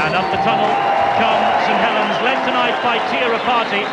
And up the tunnel come St Helens, led tonight by Tia Rapati,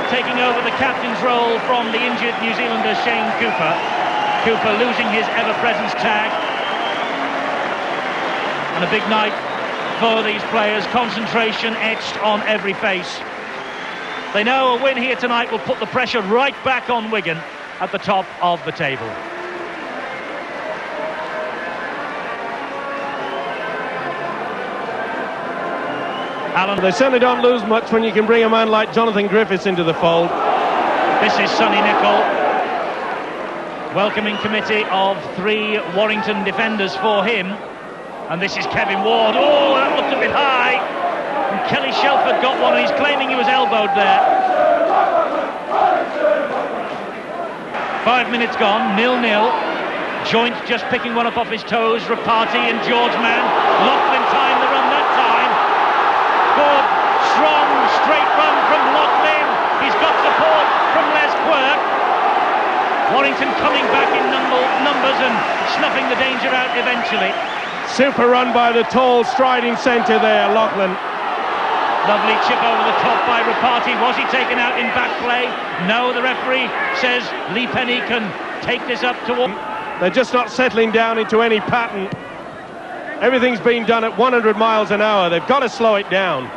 taking over the captain's role from the injured New Zealander Shane Cooper. Cooper losing his ever-presence tag. And a big night for these players, concentration etched on every face. They know a win here tonight will put the pressure right back on Wigan at the top of the table. Alan, they certainly don't lose much when you can bring a man like Jonathan Griffiths into the fold. This is Sonny Nicol. Welcoming committee of 3 Warrington defenders for him. And this is Kevin Ward. Oh, that looked a bit high. And Kelly Shelford got one, and he's claiming he was elbowed there. 5 minutes gone, 0-0. Joint just picking one up off his toes. Rapati and George Mann. Loughlin timed the run that time. Good, strong, straight run from Loughlin. He's got support from Les Quirk. Warrington coming back in numbers and snuffing the danger out eventually. Super run by the tall, striding centre there, Loughlin. Lovely chip over the top by Rapati. Was he taken out in back play? No, the referee says Lee Penny can take this up toward... They're just not settling down into any pattern. Everything's being done at 100 miles an hour. They've got to slow it down.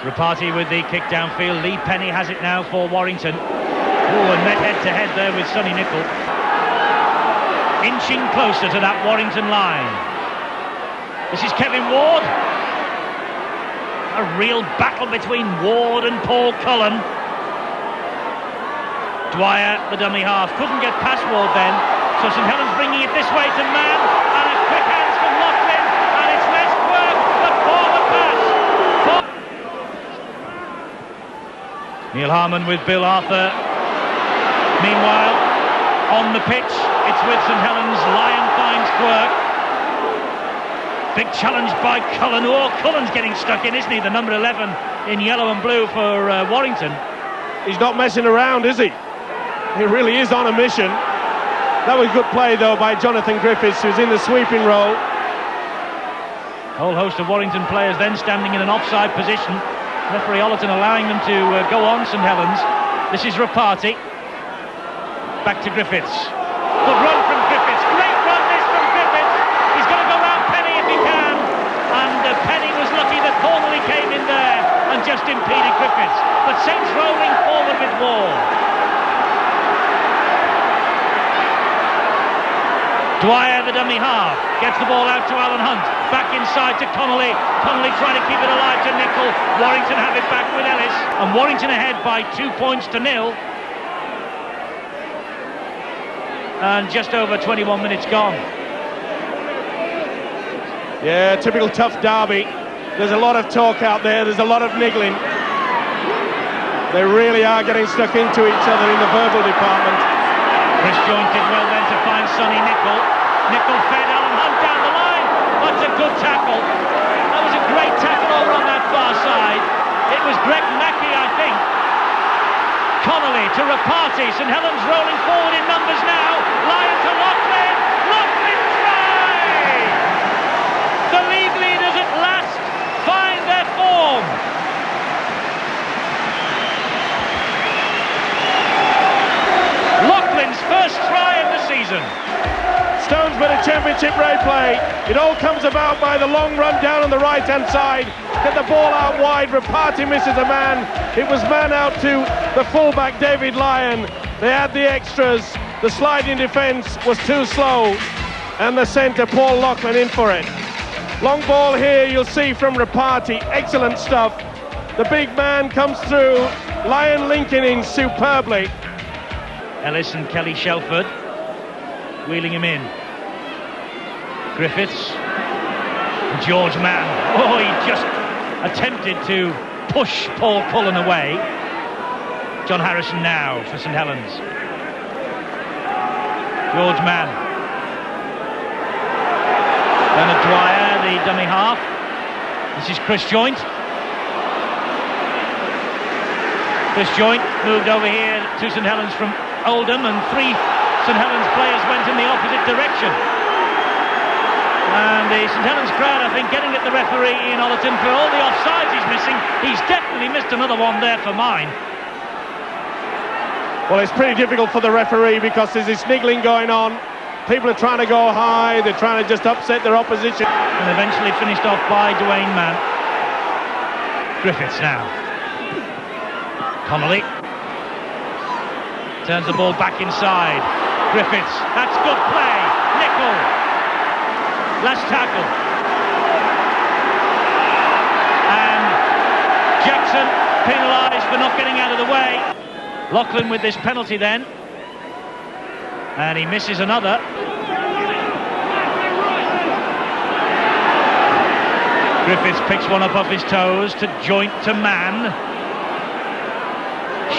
Rapati with the kick downfield. Lee Penny has it now for Warrington. Oh, and met head-to-head there with Sonny Nicol. Inching closer to that Warrington line. This is Kevin Ward. A real battle between Ward and Paul Cullen. Dwyer, the dummy half, couldn't get past Ward then. So St Helens bringing it this way to Mann. And a quick hands from Loughlin. And it's Les Quirk, the forward pass. Neil Harmon with Bill Arthur. Meanwhile, on the pitch, it's with St Helens. Lyon finds Quirk. Big challenge by Cullen. Oh, Cullen's getting stuck in, isn't he? The number 11 in yellow and blue for Warrington. He's not messing around, is he? He really is on a mission. That was good play, though, by Jonathan Griffiths, who's in the sweeping role. A whole host of Warrington players then standing in an offside position. Referee Ollerton allowing them to go on St Helens. This is Rapati. Back to Griffiths. Good run from Griffiths. Great run this from Griffiths. He's going to go round Penny if he can. And Penny was lucky that Thornley came in there and just impeded Griffiths. But Saints rolling forward with Ward. Dwyer, the dummy half, gets the ball out to Alan Hunt. Back inside to Connolly. Connolly trying to keep it alive to Nicol. Warrington have it back with Ellis. And Warrington ahead by 2 points to 0. And just over 21 minutes gone. Yeah, typical tough derby. There's a lot of talk out there. There's a lot of niggling. They really are getting stuck into each other in the verbal department. Chris Joint did well then to find Sonny Nicol. Nicol fed Alan Hunt down the line. That's a good tackle. That was a great tackle over on that far side. It was Greg Mackey, I think. Connolly to Rapati. St Helens rolling forward in numbers now. Lyon to Loughlin. Loughlin try! The league leaders at last find their form. Loughlin's first try of the season. Stones Bitter Championship replay. It all comes about by the long run down on the right-hand side. Get the ball out wide. Rapati misses a man. It was man out to the fullback, David Lyon. They had the extras. The sliding defence was too slow. And the centre, Paul Loughlin, in for it. Long ball here, you'll see from Rapati. Excellent stuff. The big man comes through. Lyon linking in superbly. Ellis and Kelly Shelford wheeling him in. Griffiths. George Mann. Oh, he just attempted to push Paul Cullen away. John Harrison now for St Helens. George Mann. Bernard Dwyer, the dummy half. This is Chris Joint. Chris Joint moved over here to St Helens from Oldham, and 3 St Helens players went in the opposite direction. And the St Helens crowd, I think, getting at the referee Ian Ollerton for all the offsides he's missing. He's definitely missed another one there for mine. Well, it's pretty difficult for the referee because there's this niggling going on. People are trying to go high, they're trying to just upset their opposition. And eventually finished off by Dwayne Mann. Griffiths now. Connolly. Turns the ball back inside. Griffiths, that's good play. Nicol. Last tackle. And Jackson penalised for not getting out of the way. Loughlin with this penalty then. And he misses another. Griffiths picks one up off his toes to Joint to Mann.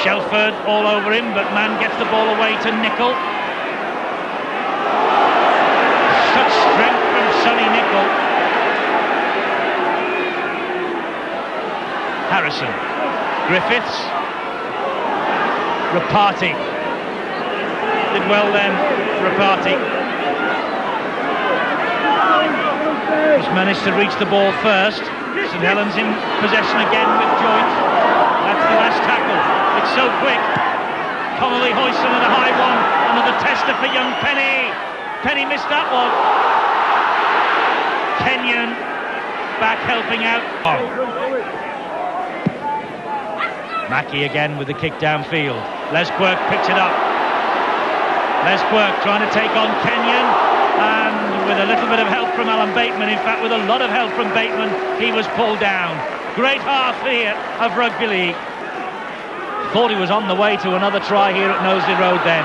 Shelford all over him, but Mann gets the ball away to Nicol. Such strength from Sonny Nicol. Harrison. Griffiths. Rapati. Did well then, Rapati. He's managed to reach the ball first. St Helens in possession again with Joint. That's the last tackle. It's so quick. Connolly hoists another high one. Another tester for young Penny. Penny missed that one. Kenyon back helping out. Mackie again with the kick downfield. Les Quirk picks it up. Les Quirk trying to take on Kenyon, and with a little bit of help from Alan Bateman, in fact with a lot of help from Bateman, he was pulled down. Great half here of rugby league. Thought he was on the way to another try here at Knowsley Road then.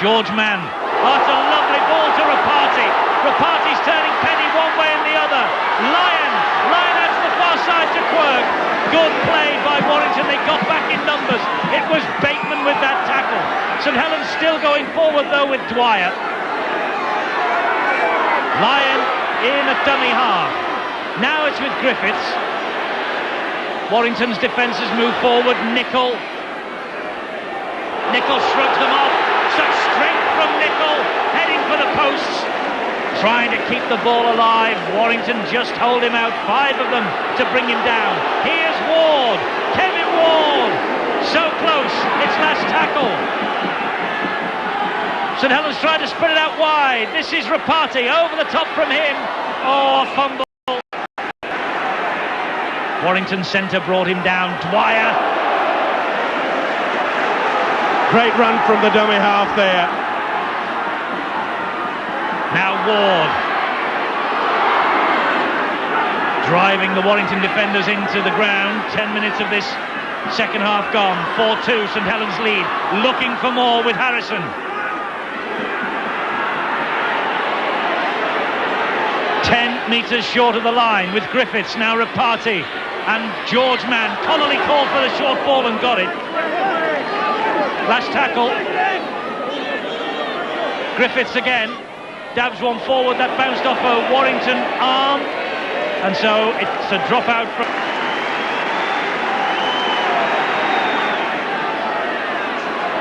George Mann. Oh, it's a lovely ball to Rapati. Rapati's turning Penny one way and the other. Lyon out to the far side to Quirk. Good play by Warrington. They got back in numbers. It was Bateman with that tackle. St Helens still going forward though with Dwyer. Lyon in a dummy half. Now it's with Griffiths. Warrington's defences move forward. Nicol shrugs them off. Such strength from Nicol, heading for the posts, trying to keep the ball alive. Warrington just hold him out, 5 of them to bring him down. Here's Ward, Kevin Ward, so close, it's last tackle. St Helens tried to spread it out wide. This is Rapati, over the top from him. Oh, fumble. Warrington centre brought him down. Dwyer. Great run from the dummy half there. Now Ward. Driving the Warrington defenders into the ground. 10 minutes of this second half gone. 4-2, St Helens lead. Looking for more with Harrison. 10 metres short of the line with Griffiths. Now Rapati and George Mann. Connolly called for the short ball and got it. Last tackle. Griffiths again. Dabs one forward, that bounced off a Warrington arm. And so it's a dropout from...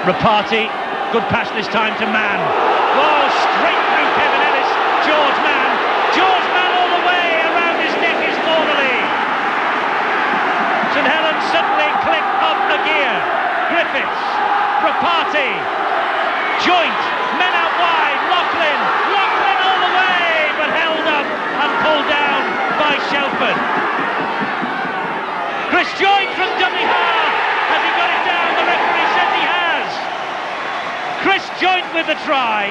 Rapati. Good pass this time to Mann. Whoa, straight through Kevin Ellis. George Mann. George Mann all the way. Around his neck is Thornley. St Helens suddenly click up a gear. Griffiths. Rapati. Joint. Men out wide. Loughlin all the way, but held up and pulled down by Shelford. Chris Joint from dummy half. Has he got it down? The referee says he has. Chris Joint with the try.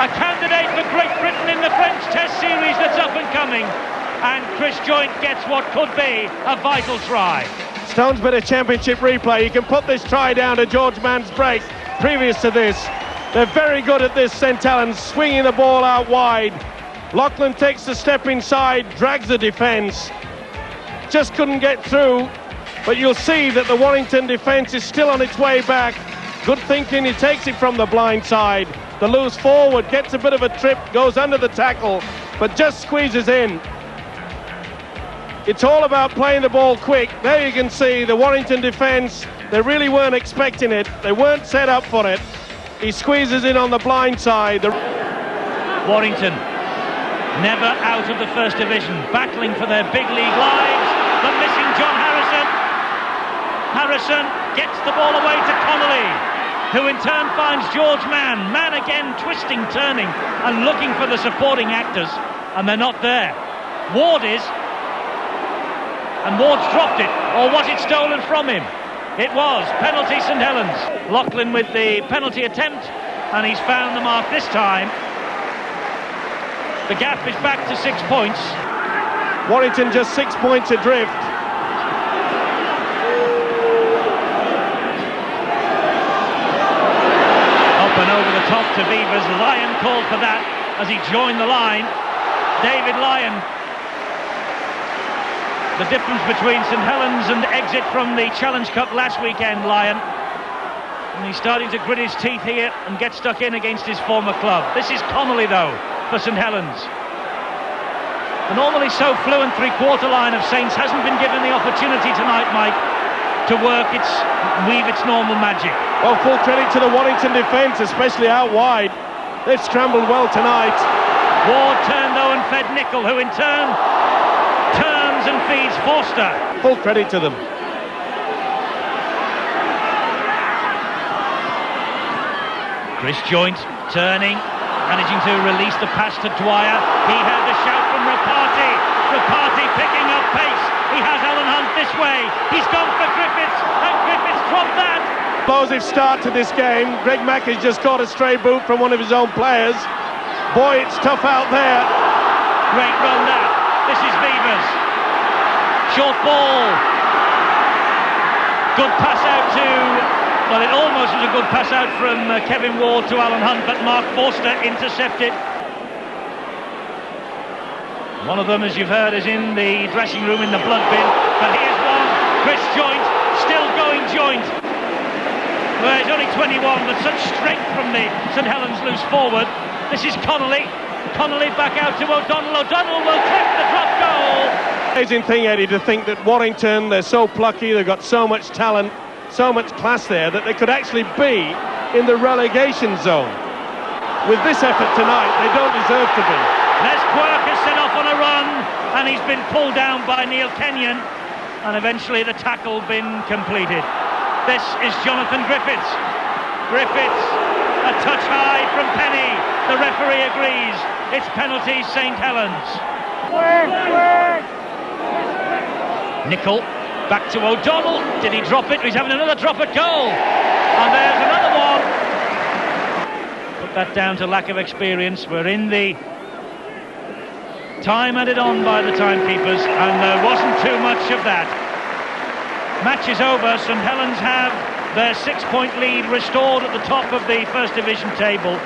A candidate for Great Britain in the French Test Series that's up and coming. And Chris Joint gets what could be a vital try. Stones Bitter Championship replay. You can put this try down to George Mann's break. Previous to this, they're very good at this, St Helens, swinging the ball out wide. Loughlin takes the step inside, drags the defence. Just couldn't get through, but you'll see that the Warrington defence is still on its way back. Good thinking, he takes it from the blind side. The loose forward gets a bit of a trip, goes under the tackle, but just squeezes in. It's all about playing the ball quick. There you can see the Warrington defence, they really weren't expecting it. They weren't set up for it. He squeezes in on the blind side. Warrington, never out of the First Division, battling for their big league lives, but missing John Harrison. Harrison gets the ball away to Connolly, who in turn finds George Mann. Mann again twisting, turning, and looking for the supporting actors, and they're not there. Ward is, and Ward's dropped it, or was it stolen from him? It was. Penalty St Helens. Loughlin with the penalty attempt, and he's found the mark this time. The gap is back to 6 points. Warrington just 6 points adrift. Up and over the top to Beavers. Lyon called for that as he joined the line. David Lyon. The difference between St Helens and exit from the Challenge Cup last weekend, Lyon. And he's starting to grit his teeth here and get stuck in against his former club. This is Connolly, though, for St Helens. The normally so fluent three-quarter line of Saints hasn't been given the opportunity tonight, Mike, to weave its normal magic. Well, full credit to the Warrington defence, especially out wide. They've scrambled well tonight. Ward turned though and fed Nicol, who in turn turns and feeds Forster. Full credit to them. Chris Joint turning, managing to release the pass to Dwyer. He heard the shout from Rapati. Rapati picking up pace. He has Alan Hunt this way. He's gone for Griffiths, and Griffiths dropped that. Explosive start to this game. Greg Mack has just got a stray boot from one of his own players. Boy, it's tough out there. Great run that. This is Beavers. Short ball. Good pass out to... Well, it almost was a good pass out from Kevin Ward to Alan Hunt, but Mark Forster intercepted. One of them, as you've heard, is in the dressing room in the blood bin. But here's one. Chris Joint, still going Joint. Well, he's only 21, but such strength from the St Helens loose forward. This is Connolly. Connolly back out to O'Donnell. O'Donnell will clip the drop goal. Amazing thing, Eddie, to think that Warrington, they're so plucky, they've got so much talent, so much class there, that they could actually be in the relegation zone. With this effort tonight, they don't deserve to be. Les Quirk has set off on a run, and he's been pulled down by Neil Kenyon, and eventually the tackle been completed. This is Jonathan Griffiths. Griffiths, a touch high from Penny. The referee agrees. It's penalty St Helens. Nicol, back to O'Donnell. Did he drop it? He's having another drop at goal. And there's another one. Put that down to lack of experience. We're in the time added on by the timekeepers, and there wasn't too much of that. Match is over. St Helens have their 6 point lead restored at the top of the First Division table.